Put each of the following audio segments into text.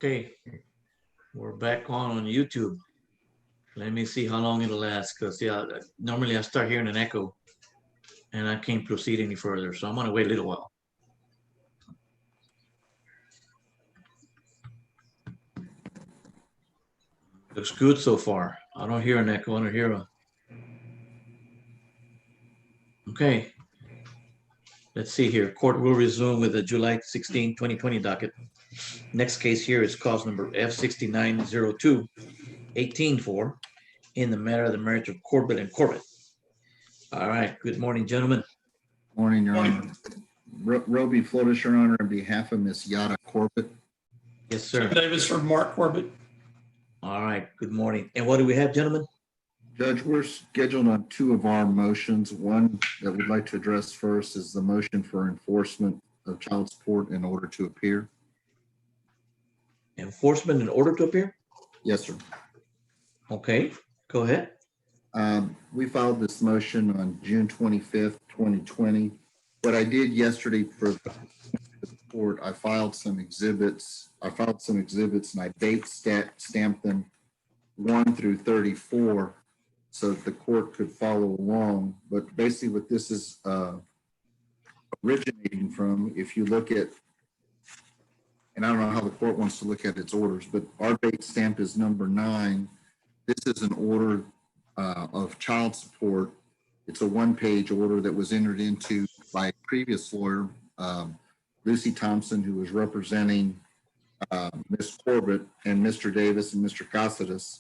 Okay, we're back on YouTube. Let me see how long it'll last, because yeah, normally I start hearing an echo and I can't proceed any further, so I'm gonna wait a little while. Looks good so far. I don't hear an echo. I don't hear a. Okay, let's see here. Court will resume with the July 16, 2020 docket. Next case here is cause number F6902 18-4 in the matter of the marriage of Corbett and Corbett. All right, good morning, gentlemen. Morning, Your Honor. Roby Flotis, Your Honor, on behalf of Ms. Yada Corbett. Yes, sir. Davis for Mark Corbett. All right, good morning. And what do we have, gentlemen? Judge, we're scheduled on two of our motions. One that we'd like to address first is the motion for enforcement of child support in order to appear. Enforcement in order to appear? Yes, sir. Okay, go ahead. We filed this motion on June 25th, 2020. What I did yesterday for the court, I filed some exhibits and I date stamped them 1 through 34 so that the court could follow along. But basically what this is originating from, if you look at, and I don't know how the court wants to look at its orders, but our date stamp is number 9. This is an order of child support. It's a one-page order that was entered into by a previous lawyer, Lucy Thompson, who was representing Ms. Corbett and Mr. Davis and Mr. Casadas.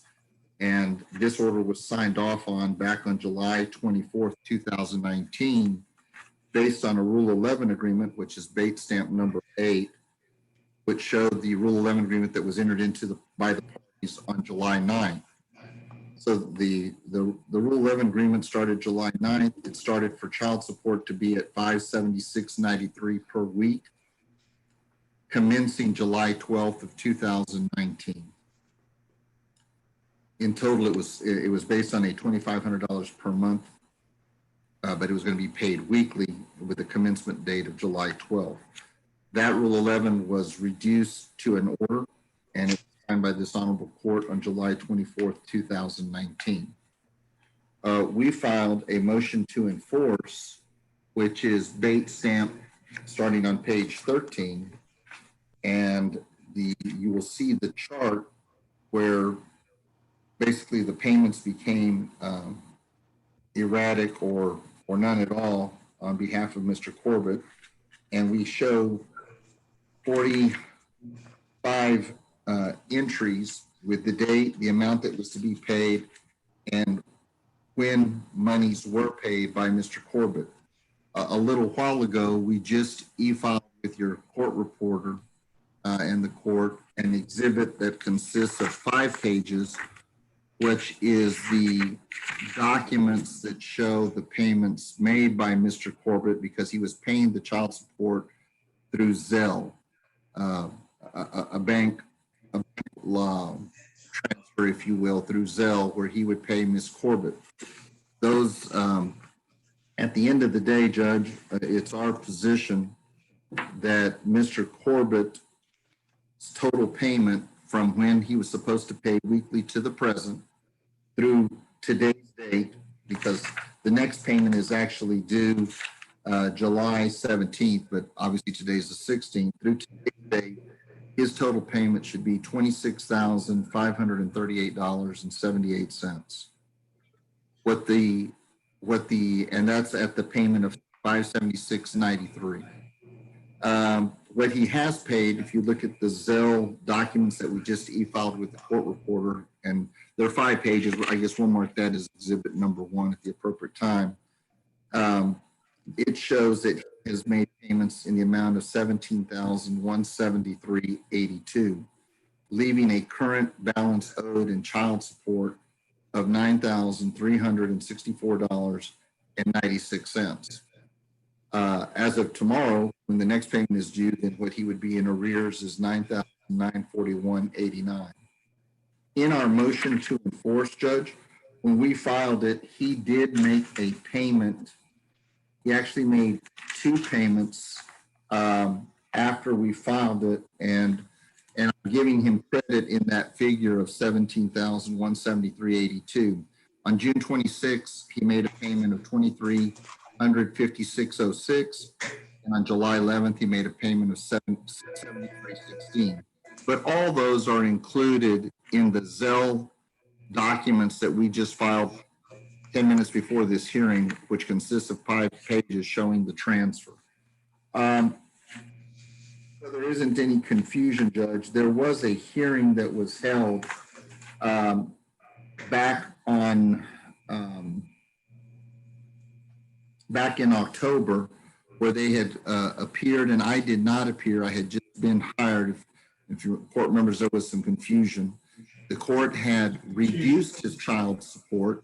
And this order was signed off on back on July 24th, 2019, based on a Rule 11 agreement, which is date stamp number 8, which showed the Rule 11 agreement that was entered into by the parties on July 9th. So the Rule 11 agreement started July 9th. It started for child support to be at $576.93 per week, commencing July 12th of 2019. In total, it was based on a $2,500 per month, but it was going to be paid weekly with a commencement date of July 12th. That Rule 11 was reduced to an order, and it was signed by this honorable court on July 24th, 2019. We filed a motion to enforce, which is date stamp starting on page 13, and you will see the chart where basically the payments became erratic or none at all on behalf of Mr. Corbett, and we show 45 entries with the date, the amount that was to be paid, and when monies were paid by Mr. Corbett. A little while ago, we just e-filed with your court reporter and the court an exhibit that consists of 5 pages, which is the documents that show the payments made by Mr. Corbett because he was paying the child support through Zelle, a bank law transfer, if you will, through Zelle, where he would pay Ms. Corbett. Those, at the end of the day, Judge, it's our position that Mr. Corbett's total payment from when he was supposed to pay weekly to the present through today's date, because the next payment is actually due July 17th, but obviously today's the 16th. Through today's date, his total payment should be $26,538.78. And that's at the payment of $576.93. What he has paid, if you look at the Zelle documents that we just e-filed with the court reporter, and there are 5 pages, I guess we'll mark that as exhibit number 1 at the appropriate time. It shows that he has made payments in the amount of $17,173.82, leaving a current balance owed in child support of $9,364.96. As of tomorrow, when the next payment is due, then what he would be in arrears is $9,941.89. In our motion to enforce, Judge, when we filed it, he did make a payment. He actually made 2 payments after we filed it, and and I'm giving him credit in that figure of $17,173.82. On June 26th, he made a payment of $2,356.06, and on July 11th, he made a payment of $73.16. But all those are included in the Zelle documents that we just filed 10 minutes before this hearing, which consists of 5 pages showing the transfer. So there isn't any confusion, Judge. There was a hearing that was held back in October, where they had appeared, and I did not appear. I had just been hired. If your court remembers, there was some confusion. The court had reduced his child support,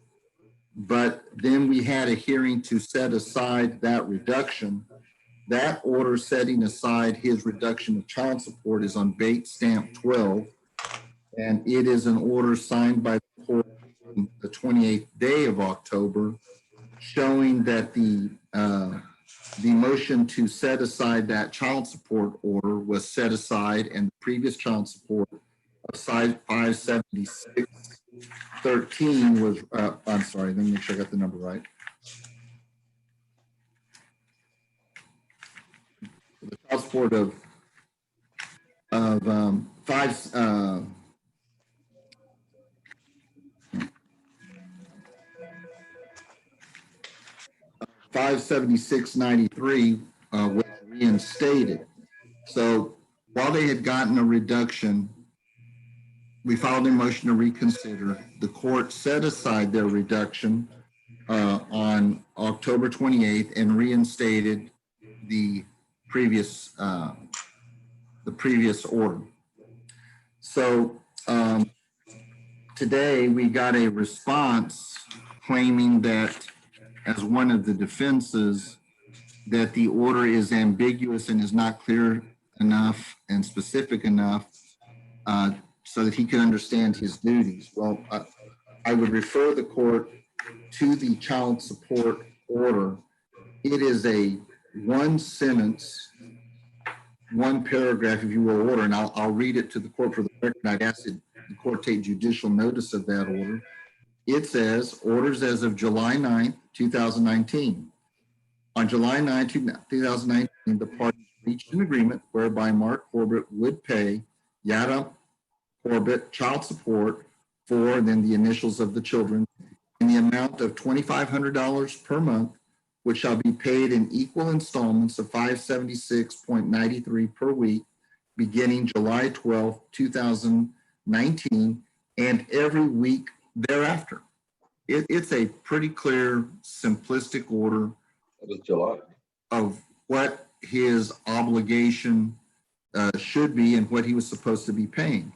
but then we had a hearing to set aside that reduction. That order setting aside his reduction of child support is on Bates Stamp 12, and it is an order signed by the court on the 28th day of October, showing that the motion to set aside that child support order was set aside, and the previous child support of size 576.13 was, I'm sorry, let me make sure I got the number right. The child support of 576.93 was reinstated. So while they had gotten a reduction, we filed a motion to reconsider. The court set aside their reduction on October 28th and reinstated the previous order. So today we got a response claiming that, as one of the defenses, that the order is ambiguous and is not clear enough and specific enough so that he can understand his duties. Well, I would refer the court to the child support order. It is a one sentence, one paragraph, if you will, order, and I'll read it to the court for the record. I'd ask that the court take judicial notice of that order. It says, orders as of July 9th, 2019. On July 9, 2019, the parties reached an agreement whereby Mark Corbett would pay Yada Corbett child support for, and then the initials of the children, in the amount of $2,500 per month, which shall be paid in equal installments of $576.93 per week, beginning July 12, 2019, and every week thereafter. It's a pretty clear, simplistic order of what his obligation should be and what he was supposed to be paying.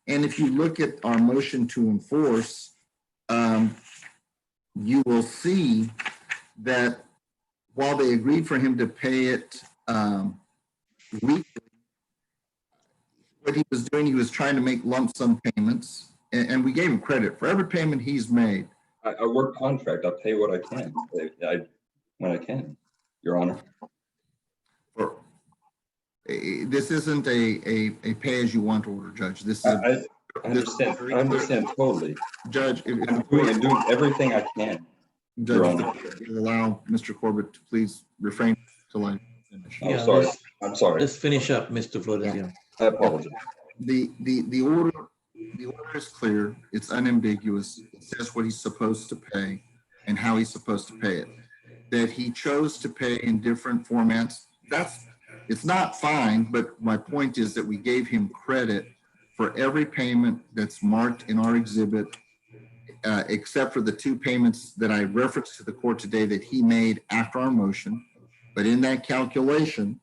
And if you look at our motion to enforce, you will see that while they agreed for him to pay it weekly, what he was doing, he was trying to make lump sum payments, and we gave him credit for every payment he's made. I work contract. I'll pay what I can when I can, Your Honor. This isn't a pay-as-you-want order, Judge. This is I understand. I understand totally, Judge. I'm doing everything I can. Judge, allow Mr. Corbett to please refrain till I finish. I'm sorry. I'm sorry. Let's finish up, Mr. Flores. Yeah. I apologize. The order is clear. It's unambiguous. It says what he's supposed to pay and how he's supposed to pay it. That he chose to pay in different formats, it's not fine, but my point is that we gave him credit for every payment that's marked in our exhibit, except for the 2 payments that I referenced to the court today that he made after our motion. But in that calculation,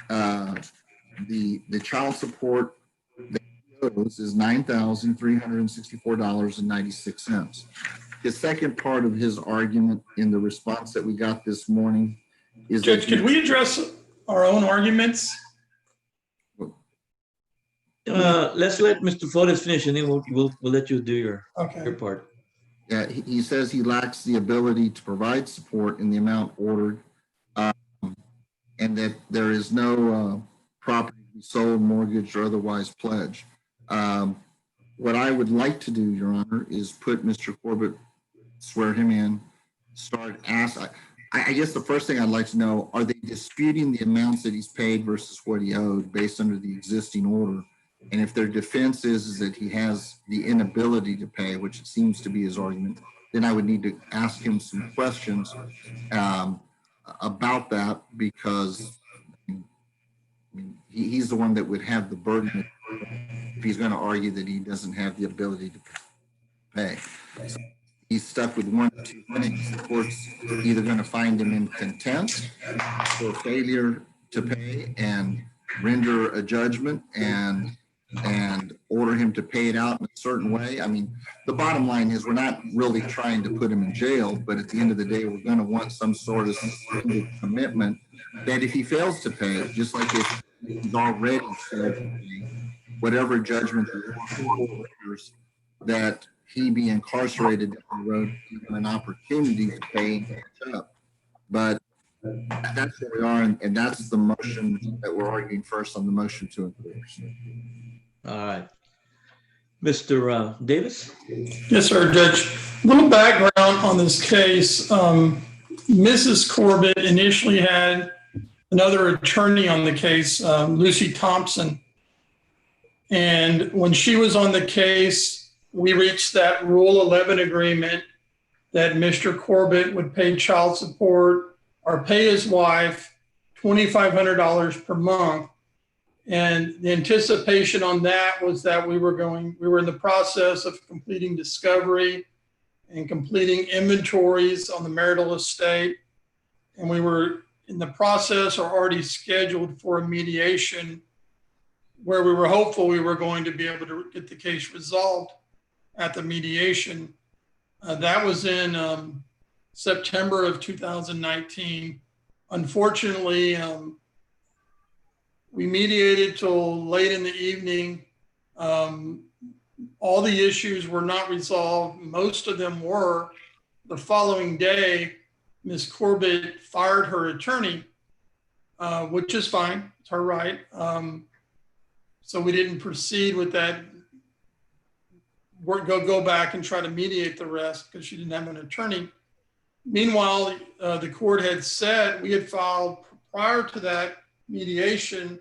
the child support that he owes is $9,364.96. The second part of his argument in the response that we got this morning is, Judge, could we address our own arguments? Let's let Mr. Flores finish, and then we'll let you do your part. Yeah, he says he lacks the ability to provide support in the amount ordered, and that there is no property be sold, mortgaged, or otherwise pledged. What I would like to do, Your Honor, is put Mr. Corbett, swear him in, start ask. I guess the first thing I'd like to know, are they disputing the amounts that he's paid versus what he owed based under the existing order? And if their defense is that he has the inability to pay, which it seems to be his argument, then I would need to ask him some questions about that, because he's the one that would have the burden if he's going to argue that he doesn't have the ability to pay. So he's stuck with one of two things. The court's either going to find him in contempt for failure to pay and render a judgment and order him to pay it out in a certain way. I mean, the bottom line is we're not really trying to put him in jail, but at the end of the day, we're going to want some sort of commitment that if he fails to pay, just like if he's already failed to pay, whatever judgment the court renders, that he be incarcerated down the road, given an opportunity to pay and catch up. But that's where we are, and that's the motion that we're arguing first on the motion to enforce. All right. Mr. Davis? Yes, sir, Judge. A little background on this case. Mrs. Corbett initially had another attorney on the case, Lucy Thompson. And when she was on the case, we reached that Rule 11 agreement that Mr. Corbett would pay child support or pay his wife $2,500 per month. And the anticipation on that was that we were in the process of completing discovery and completing inventories on the marital estate. And we were in the process or already scheduled for a mediation where we were hopeful we were going to be able to get the case resolved at the mediation. That was in September of 2019. Unfortunately, we mediated till late in the evening. All the issues were not resolved. Most of them were. The following day, Ms. Corbett fired her attorney, which is fine. It's her right. So we didn't proceed with that. Go back and try to mediate the rest because she didn't have an attorney. Meanwhile, the court had said we had filed prior to that mediation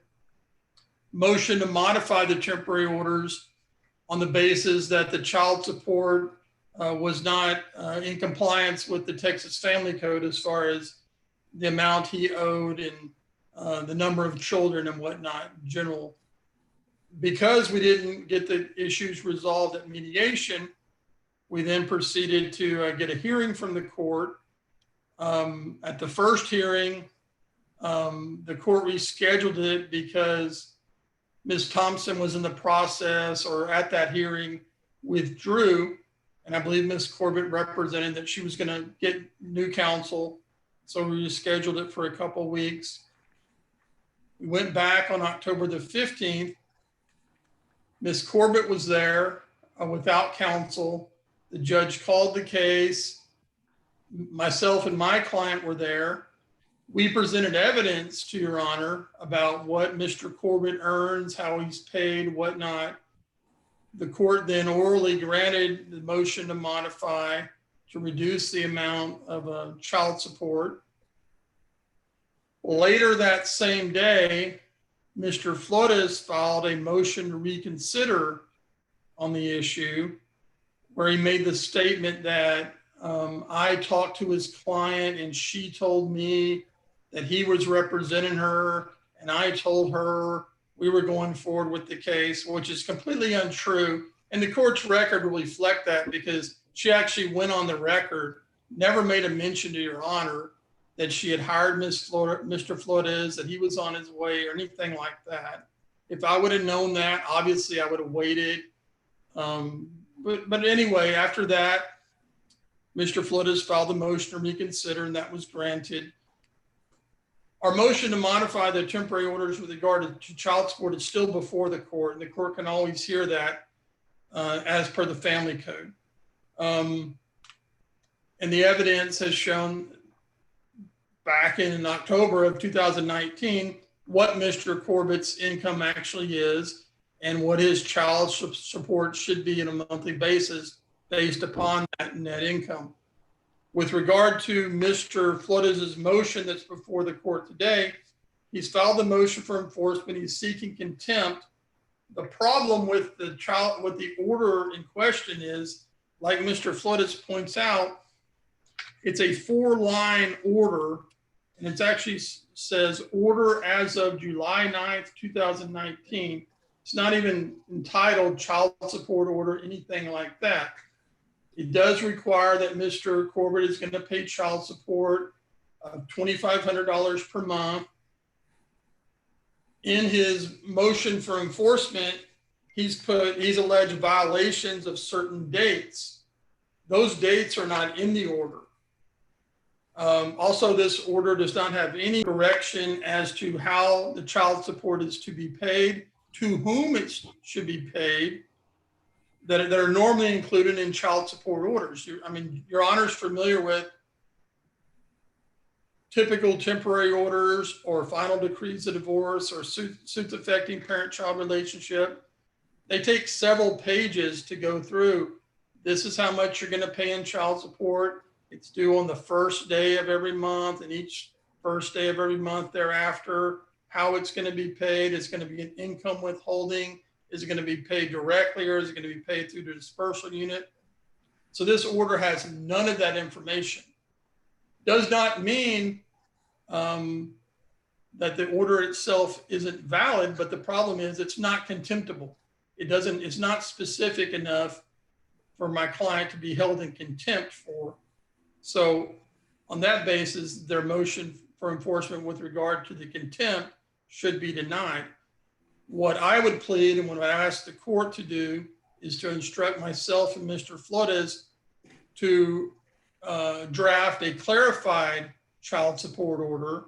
motion to modify the temporary orders on the basis that the child support was not in compliance with the Texas Family Code as far as the amount he owed and the number of children and whatnot in general. Because we didn't get the issues resolved at mediation, we then proceeded to get a hearing from the court. At the first hearing, the court rescheduled it because Ms. Thompson was in the process or at that hearing withdrew. And I believe Ms. Corbett represented that she was going to get new counsel. So we rescheduled it for a couple of weeks. We went back on October the 15th. Ms. Corbett was there without counsel. The judge called the case. Myself and my client were there. We presented evidence to Your Honor about what Mr. Corbett earns, how he's paid, whatnot. The court then orally granted the motion to modify to reduce the amount of child support. Later that same day, Mr. Flores filed a motion to reconsider on the issue where he made the statement that I talked to his client and she told me that he was representing her and I told her we were going forward with the case, which is completely untrue. And the court's record will reflect that because she actually went on the record, never made a mention to Your Honor that she had hired Mr. Flores, that he was on his way or anything like that. If I would have known that, obviously I would have waited. But anyway, after that, Mr. Flores filed the motion to reconsider and that was granted. Our motion to modify the temporary orders with regard to child support is still before the court, and the court can always hear that as per the family code. And the evidence has shown back in October of 2019, what Mr. Corbett's income actually is and what his child support should be on a monthly basis based upon that net income. With regard to Mr. Flores' motion that's before the court today, he's filed the motion for enforcement. He's seeking contempt. The problem with the order in question is, like Mr. Flores points out, it's a 4-line order, and it actually says order as of July 9th, 2019. It's not even entitled child support order, anything like that. It does require that Mr. Corbett is going to pay child support of $2,500 per month. In his motion for enforcement, he's alleged violations of certain dates. Those dates are not in the order. Also, this order does not have any direction as to how the child support is to be paid, to whom it should be paid, that are normally included in child support orders. Your Honor's familiar with typical temporary orders or final decrees of divorce or suits affecting parent-child relationship. They take several pages to go through. This is how much you're going to pay in child support. It's due on the first day of every month, and each first day of every month thereafter. How it's going to be paid. It's going to be an income withholding. Is it going to be paid directly, or is it going to be paid through the dispersal unit? So this order has none of that information. Does not mean that the order itself isn't valid, but the problem is it's not contemptible. It's not specific enough for my client to be held in contempt for. So on that basis, their motion for enforcement with regard to the contempt should be denied. What I would plead and what I ask the court to do is to instruct myself and Mr. Flores to draft a clarified child support order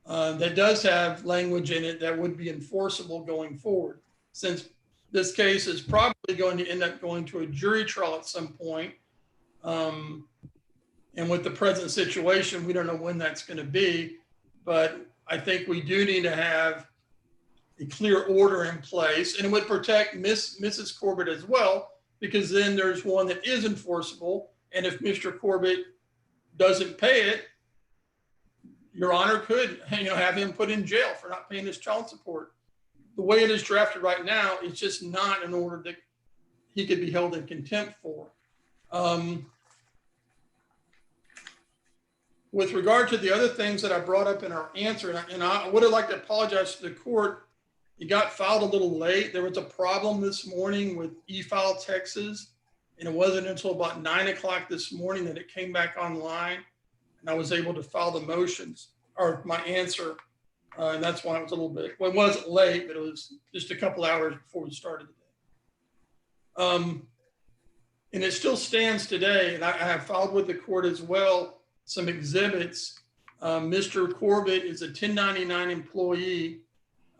that does have language in it that would be enforceable going forward. Since this case is probably going to end up going to a jury trial at some point, and with the present situation, we don't know when that's going to be, but I think we do need to have a clear order in place, and it would protect Mrs. Corbett as well, because then there's one that is enforceable. And if Mr. Corbett doesn't pay it, Your Honor could have him put in jail for not paying his child support. The way it is drafted right now, it's just not an order that he could be held in contempt for. With regard to the other things that I brought up in our answer, and I would have liked to apologize to the court. It got filed a little late. There was a problem this morning with e-file Texas, and it wasn't until about 9 o'clock this morning that it came back online, and I was able to file the motions or my answer, and that's why it was a little bit. Well, it wasn't late, but it was just a couple hours before we started today. And it still stands today, and I have filed with the court as well some exhibits. Mr. Corbett is a 1099 employee,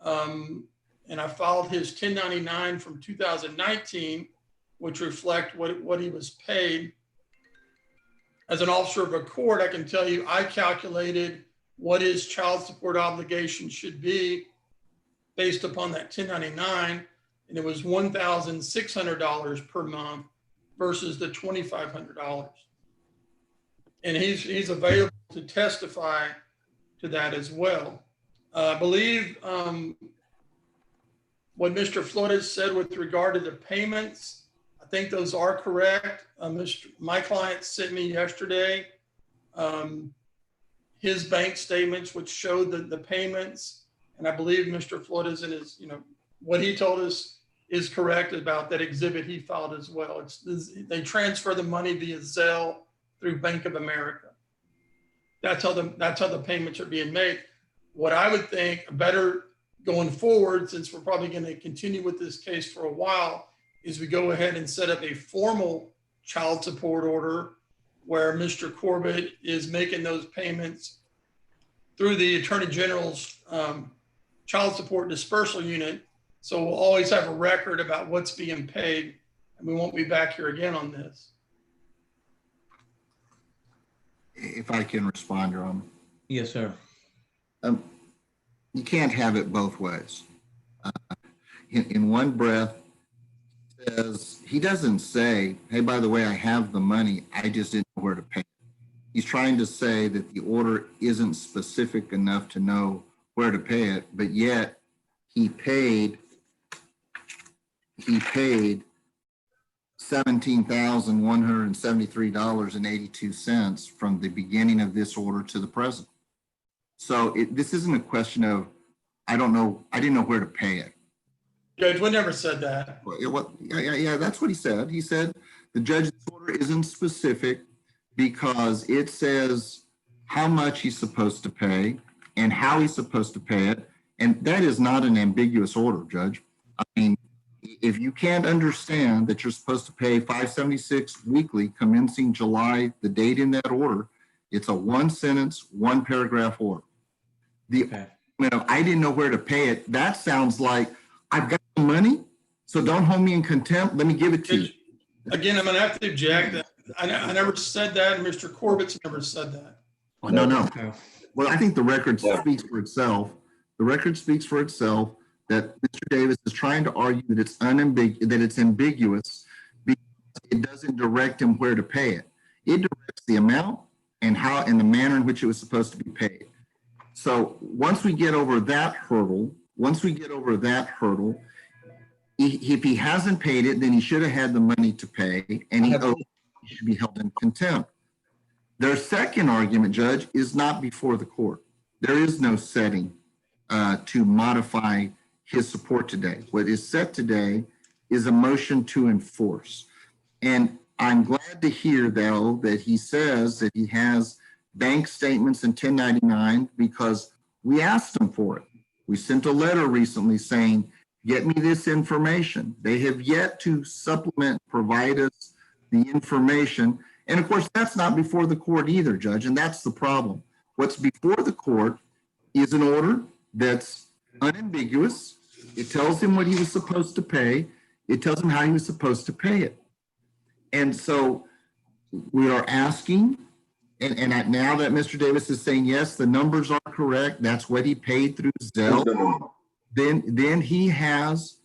and I filed his 1099 from 2019, which reflect what he was paid. As an officer of a court, I can tell you I calculated what his child support obligation should be based upon that 1099, and it was $1,600 per month versus the $2,500. And he's available to testify to that as well. I believe what Mr. Flores said with regard to the payments, I think those are correct. My client sent me yesterday his bank statements, which showed the payments. And I believe Mr. Flores and his, what he told us is correct about that exhibit he filed as well. They transfer the money via Zelle through Bank of America. That's how the payments are being made. What I would think better going forward, since we're probably going to continue with this case for a while, is we go ahead and set up a formal child support order where Mr. Corbett is making those payments through the Attorney General's child support dispersal unit. So we'll always have a record about what's being paid, and we won't be back here again on this. If I can respond, Your Honor. Yes, sir. you can't have it both ways. In one breath, says he doesn't say, hey, by the way, I have the money, I just didn't know where to pay it. He's trying to say that the order isn't specific enough to know where to pay it, but yet he paid $17,173.82 from the beginning of this order to the present. So this isn't a question of, I don't know, I didn't know where to pay it. Judge, we never said that. Yeah, that's what he said. He said the judge's order isn't specific because it says how much he's supposed to pay and how he's supposed to pay it. And that is not an ambiguous order, Judge. I mean, if you can't understand that you're supposed to pay $576 weekly commencing July, the date in that order, it's a one sentence, one paragraph order. I didn't know where to pay it. That sounds like I've got the money, so don't hold me in contempt. Let me give it to you. Again, I'm going to have to object. I never said that, and Mr. Corbett's never said that. No. Well, I think the record speaks for itself. The record speaks for itself that Mr. Davis is trying to argue that it's ambiguous because it doesn't direct him where to pay it. It directs the amount and how and the manner in which it was supposed to be paid. So once we get over that hurdle, if he hasn't paid it, then he should have had the money to pay, and he should be held in contempt. Their second argument, Judge, is not before the court. There is no setting to modify his support today. What is set today is a motion to enforce. And I'm glad to hear, though, that he says that he has bank statements and 1099 because we asked him for it. We sent a letter recently saying, get me this information. They have yet to provide us the information. And of course, that's not before the court either, Judge, and that's the problem. What's before the court is an order that's unambiguous. It tells him what he was supposed to pay. It tells him how he was supposed to pay it. And so we are asking, and now that Mr. Davis is saying, yes, the numbers are correct, that's what he paid through Zelle, then he has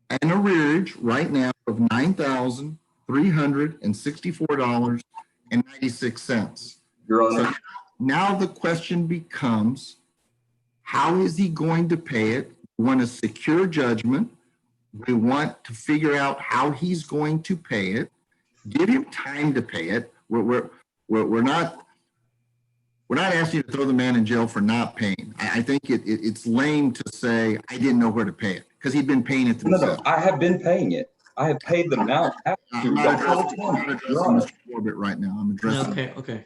an arrearage right now of $9,364.96. Your Honor. So now the question becomes, how is he going to pay it? We want a secure judgment. We want to figure out how he's going to pay it. Give him time to pay it. We're not asking you to throw the man in jail for not paying. I think it's lame to say I didn't know where to pay it because he'd been paying it through. No, I have been paying it. I have paid the amount. I'm not addressing Mr. Corbett right now. I'm addressing. Okay.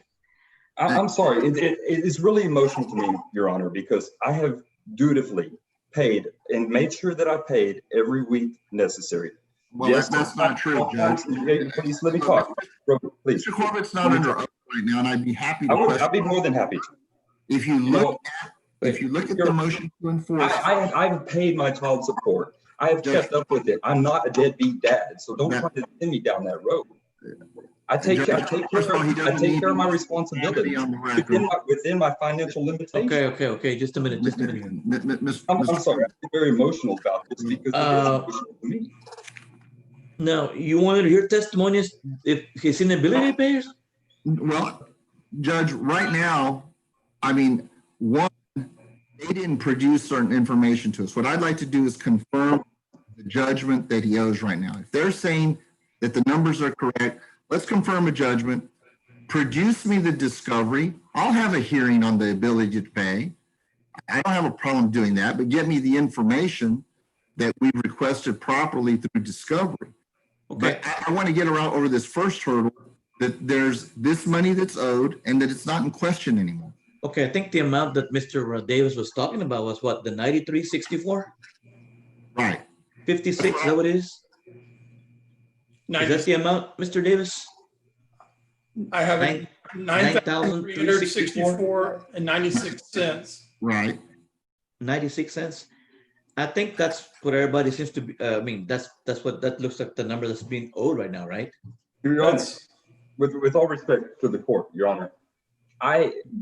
I'm sorry. It's really emotional to me, Your Honor, because I have dutifully paid and made sure that I paid every week necessary. Well, yes, that's not true, Judge. Please let me talk. Please. Mr. Corbett's not under oath right now, and I'd be happy to. I'd be more than happy to. If you look at the motion to enforce, I've paid my child support. I have kept up with it. I'm not a deadbeat dad, so don't try to send me down that road. I take care of my responsibility within my financial limitations. Okay. Just a minute. I'm sorry. I'm very emotional about this because it is emotional to me. Now, you wanted to hear testimonies if his inability to pay? Well, Judge, right now, I mean, one, they didn't produce certain information to us. What I'd like to do is confirm the judgment that he owes right now. If they're saying that the numbers are correct, let's confirm a judgment. Produce me the discovery. I'll have a hearing on the ability to pay. I don't have a problem doing that, but get me the information that we requested properly through discovery. Okay. But I want to get around over this first hurdle that there's this money that's owed and that it's not in question anymore. Okay, I think the amount that Mr. Davis was talking about was what, the 9364? Right. 56, is that what it is? Is that the amount, Mr. Davis? I have it 9,364 and 96 cents. Right. 96 cents. I think that's what everybody seems to be. I mean, that looks like the number that's being owed right now, right? Your Honor, with all respect to the court, Your Honor,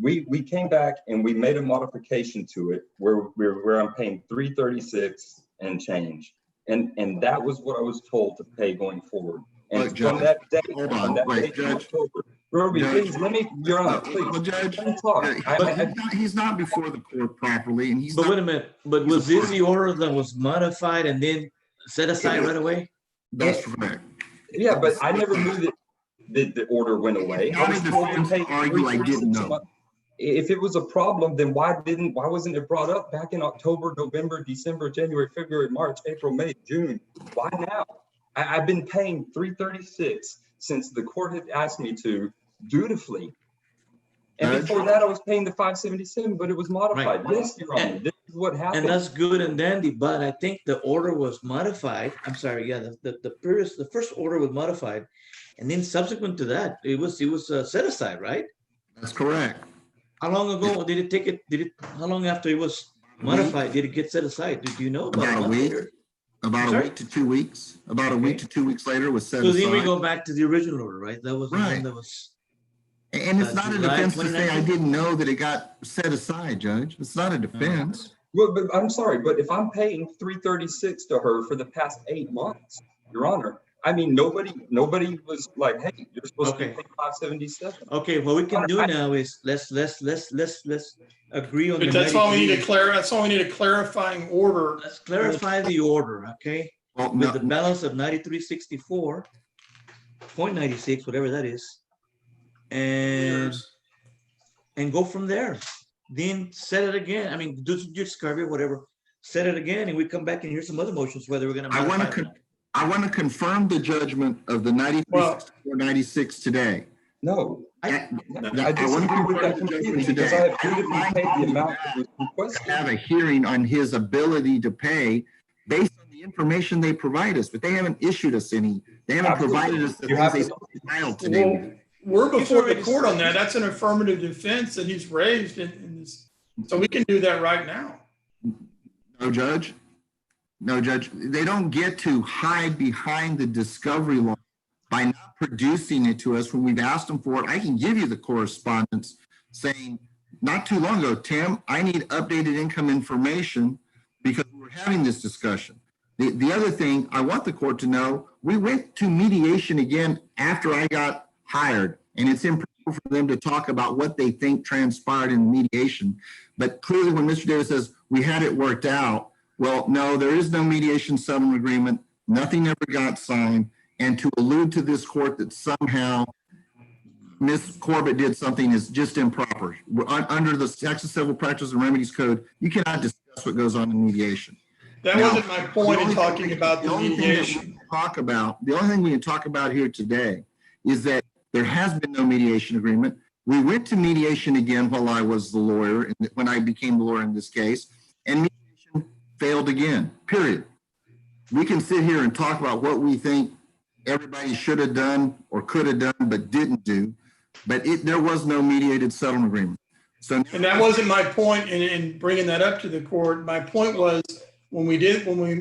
We came back and we made a modification to it where I'm paying 336 and change. And that was what I was told to pay going forward. And Look, from Judge, that day, hold from on, that wait, date in Judge. October, Ruby, Judge. please let me, Your Honor, please. Well, Judge, Let me talk. he's not before the court properly, and he's But not. wait a minute, but he's was a this the order that was modified and then set aside right away? That's correct. Yeah, but I never knew that the order went away. I was told to pay Argue I didn't know. If it was a problem, then why wasn't it brought up back in October, November, December, January, February, March, April, May, June? Why now? I've been paying 336 since the court had asked me to dutifully. And Judge? before that, I was paying the 577, but it was modified. Right. Yes, Your Honor, this is what happened. And that's good and dandy, but I think the order was modified. I'm sorry, yeah, the first order was modified, and then subsequent to that, it was set aside, right? That's correct. How long ago did it take it? How long after it was modified did it get set aside? Do you know? About a week. About a week to 2 weeks. About a week to 2 weeks later it was set aside. So then we go back to the original order, right? That was the one that was. And it's not a July defense to say I 2019? didn't know that it got set aside, Judge. It's not a defense. Well, but I'm sorry, but if I'm paying 336 to her for the past 8 months, Your Honor, I mean, nobody was like, hey, you're supposed to be paying 577. Okay, what we can do now is let's agree on. But that's why we need that's why we need a clarifying order. Let's clarify the order, okay? Well, With the balance of 9364.96, whatever that is, and go from there. Then set it again. I mean, do just carve it, whatever. Set it again, and we come back and hear some other motions whether we're going to. I want to confirm the judgment of the 9364.96 today. No, I want disagree with that completely because I have dutifully paid the amount that was requested. Have a hearing on his ability to pay based on the information they provide us, but they haven't issued us any. They haven't provided us the things they filed today. We're before the court on that. That's an affirmative defense that he's raised in this. So we can do that right now. No, Judge. No, Judge. They don't get to hide behind the discovery law by not producing it to us when we've asked them for it. I can give you the correspondence saying, not too long ago, Tim, I need updated income information because we're having this discussion. The other thing I want the court to know, we went to mediation again after I got hired, and it's improper for them to talk about what they think transpired in the mediation. But clearly when Mr. Davis says we had it worked out, well, no, there is no mediation settlement agreement. Nothing ever got signed. And to allude to this court that somehow Ms. Corbett did something is just improper. Under the Texas Civil Practice and Remedies Code, you cannot discuss what goes on in mediation. That wasn't my point in talking about the mediation. The only thing we can talk about here today is that there has been no mediation agreement. We went to mediation again while I was the lawyer, when I became the lawyer in this case, and mediation failed again, period. We can sit here and talk about what we think everybody should have done or could have done but didn't do, but there was no mediated settlement agreement. So, and that wasn't my point in bringing that up to the court. My point was when we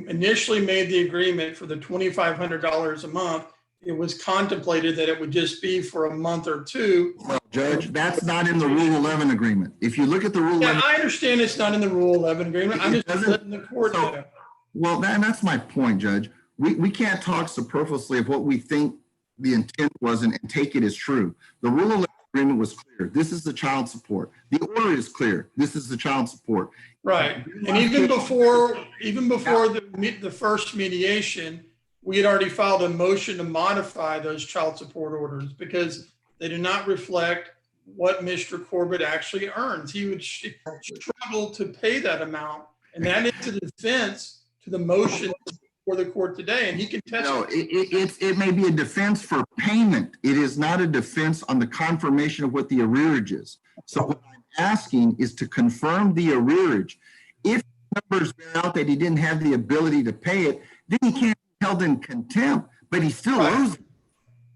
initially made the agreement for the $2,500 a month, it was contemplated that it would just be for a month or two. Well, Judge, that's not in the Rule 11 agreement. If you look at the Rule 11. I understand it's not in the Rule 11 agreement. I'm just letting the court know. Well, that's my point, Judge. We can't talk superfluously of what we think the intent was and take it as true. The Rule 11 agreement was clear. This is the child support. The order is clear. This is the child support. Right. And even before the first mediation, we had already filed a motion to modify those child support orders because they do not reflect what Mr. Corbett actually earns. He would struggle to pay that amount. And that is a defense to the motion for the court today, and he can testify. No, it may be a defense for payment. It is not a defense on the confirmation of what the arrearage is. So what I'm asking is to confirm the arrearage. If numbers bear out that he didn't have the ability to pay it, then he can't be held in contempt, but he still owes it.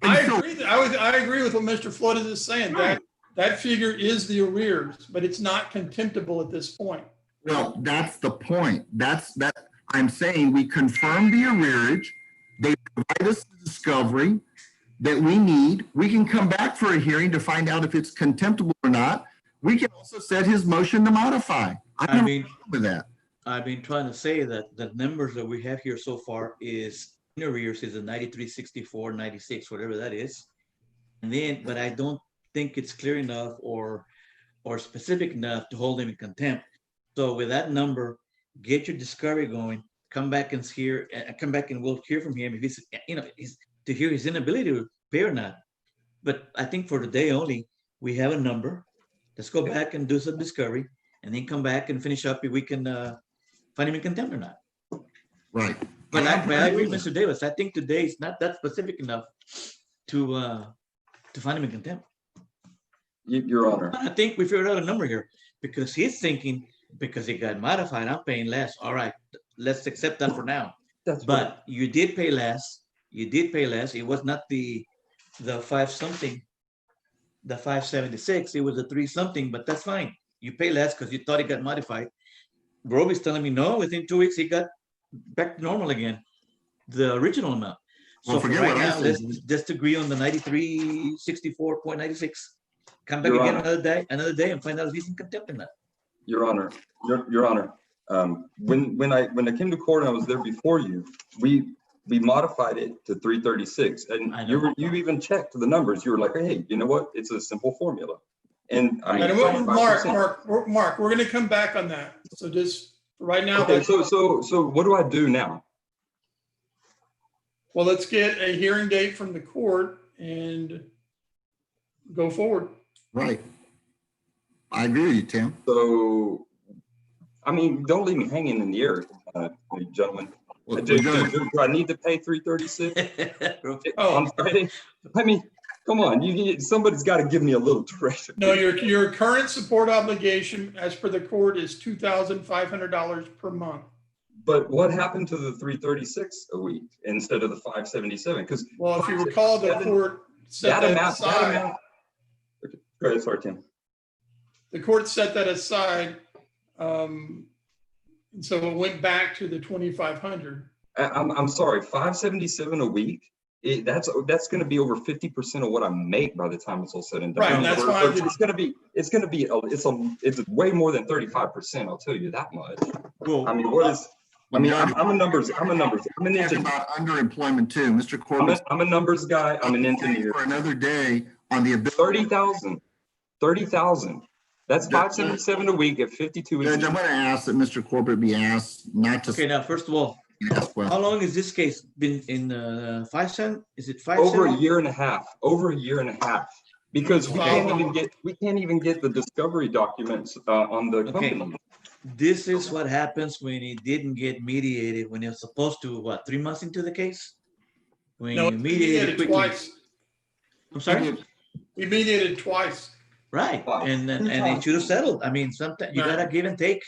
I agree with what Mr. Flores is saying. Right. That figure is the arrears, but it's not contemptible at this point. Well, that's the point. I'm saying we confirm the arrearage. They provide us the discovery. that we need. We can come back for a hearing to find out if it's contemptible or not. We can also set his motion to modify. I mean, With that. I've been trying to say that the numbers that we have here so far is in arrears is a 93, 64, 96, whatever that is. And then, but I don't think it's clear enough or specific enough to hold him in contempt. So with that number, get your discovery going, come back and come back and we'll hear from him if he's, to hear his inability to pay or not. But I think for today only, we have a number. Let's go back and do some discovery and then come back and finish up if we can find him in contempt or not. Right. But I agree with Mr. Davis. I think today is not that specific enough to find him in contempt. Your Honor. I think we figured out a number here because he's thinking because it got modified, I'm paying less. All right, let's accept that for now. But you did pay less. You did pay less. It was not the 5 something, the 576. It was a 3 something, but that's fine. You pay less because you thought it got modified. Roby's telling me no, within 2 weeks he got back to normal again, the original amount. So for right now, let's just agree on the 9364.96. Come back again another day and find out if he's in contempt or not. Your Honor, Your Honor, when I came to court and I was there before you, we modified it to 336, and you even checked the numbers. You were like, hey, you know what? It's a simple formula. And I mean, Mark, we're going to come back on that. So just right now. Okay, so what do I do now? Well, let's get a hearing date from the court and go forward. Right. I agree with you, Tim. So, I mean, don't leave me hanging in the air, gentlemen. Do I need to pay 336? On Friday? I mean, come on, somebody's got to give me a little direction. No, your current support obligation, as per the court, is $2,500 per month. But what happened to the 336 a week instead of the 577? Because if you recall, the court set that aside. Go ahead, sorry, Tim. The court set that aside, and so it went back to the 2,500. I'm sorry, 577 a week. That's going to be over 50% of what I make by the time it's all said and done. Right, and that's why it's way more than 35%. I'll tell you that much. Well, I mean, I'm a numbers. I'm an engineer. About underemployment too, Mr. Corbett. I'm a numbers guy. I'm an engineer. For another day on the ability. 30,000. That's 577 a week at 52 weeks. Judge, I'm going to ask that Mr. Corbett be asked not to. Okay, now first of all, how long has this case been in 5 cents? Is it 5 Over a year and a half. Because we can't even get the discovery documents on the company. This is what happens when it didn't get mediated when it was supposed to. What, 3 months into the case? When you mediated quickly. Twice. I'm sorry. We mediated twice. Right, and it should have settled. I mean, sometimes you gotta give and take.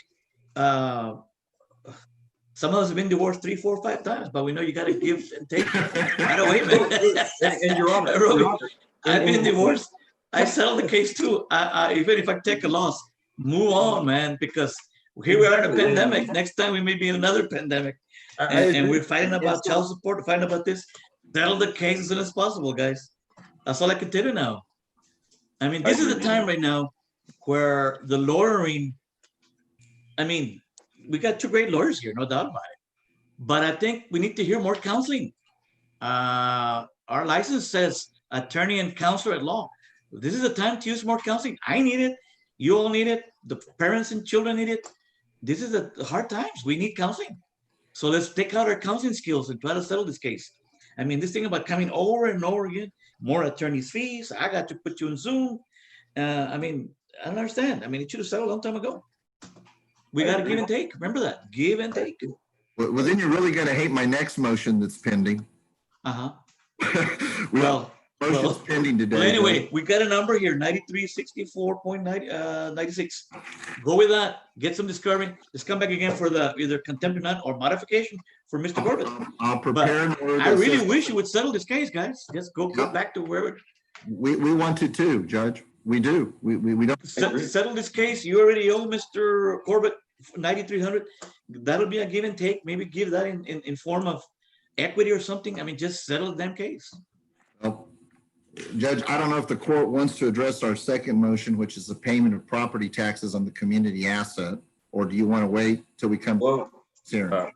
Some of us have been divorced 3, 4, 5 times, but we know you gotta give and take. Right away, man. And Your Honor, I've been divorced. I settled the case too. Even if I take a loss, move on, man, because here we are in a pandemic. Next time we may be in another pandemic, and we're fighting about child support, fighting about this. Settle the case as soon as possible, guys. That's all I can tell you now. I mean, this is the time right now where the lawyering, I mean, we got 2 great lawyers here, no doubt about it. But I think we need to hear more counseling. Our license says attorney and counselor at law. This is the time to use more counseling. I need it. You all need it. The parents and children need it. This is the hard times. We need counseling. So let's take out our counseling skills and try to settle this case. I mean, this thing about coming over and over again, more attorney's fees. I got to put you in Zoom. I mean, I don't understand. I mean, it should have settled a long time ago. We got to give and take. Remember that. Give and take. Well, then you're really going to hate my next motion that's pending. Well, motion's pending today. Well, anyway, we got a number here, 9364.96. Go with that. Get some discovery. Let's come back again for the either contempt or not or modification for Mr. Corbett. I'll prepare an order. I really wish you would settle this case, guys. Just go back to where we want to too, Judge. We do. We don't settle this case. You already owe Mr. Corbett 9,300. That'll be a give and take. Maybe give that in form of equity or something. I mean, just settle the damn case. Well, Judge, I don't know if the court wants to address our second motion, which is the payment of property taxes on the community asset, or do you want to wait till we come? Well, Here.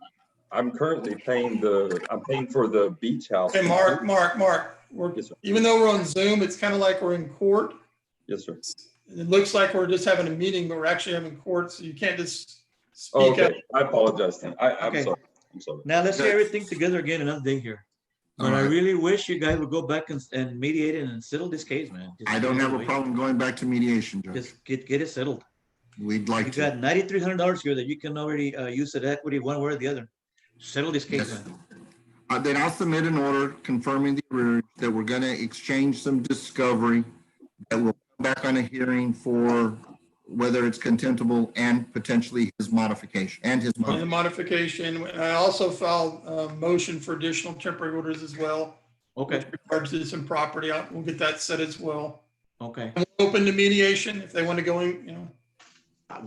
I'm currently paying for the beach house. Hey, Mark, Yes, sir. even though we're on Zoom, it's kind of like we're in court. Yes, sir. It looks like we're just having a meeting, but we're actually having court, so you can't just Oh, speak up. okay. I apologize, Tim. I'm Okay. sorry. I'm sorry. Now let's hear everything together again another day here. But I Alright. really wish you guys would go back and mediate it and settle this case, man. Just I don't get it have a away. problem going back to mediation, Judge. Just get it settled. We'd You like to. got $9,300 here that you can already use as equity one way or the other. Settle this case, Yes. man. Then I'll submit an order confirming the arrearage, that we're going to exchange some discovery, that we'll come back on a hearing for whether it's contemptible and potentially his modification and his On the modification. modification, I also filed a motion for additional temporary orders as well. Okay, With regards to some property, we'll get that set as well. okay. I'm open to mediation if they want to go in, you know.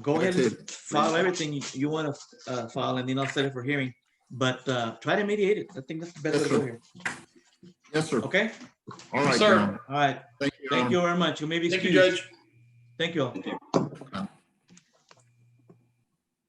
Go ahead That's and file everything you want to file, and then I'll set it for hearing. But try to mediate it. I think that's the best way to go here. Yes, sir. Okay? All right, Sir. Your Honor. All right. Thank you. Your Thank Honor. you very much. You may be Thank you, excused. Judge. Thank you all. Thank you.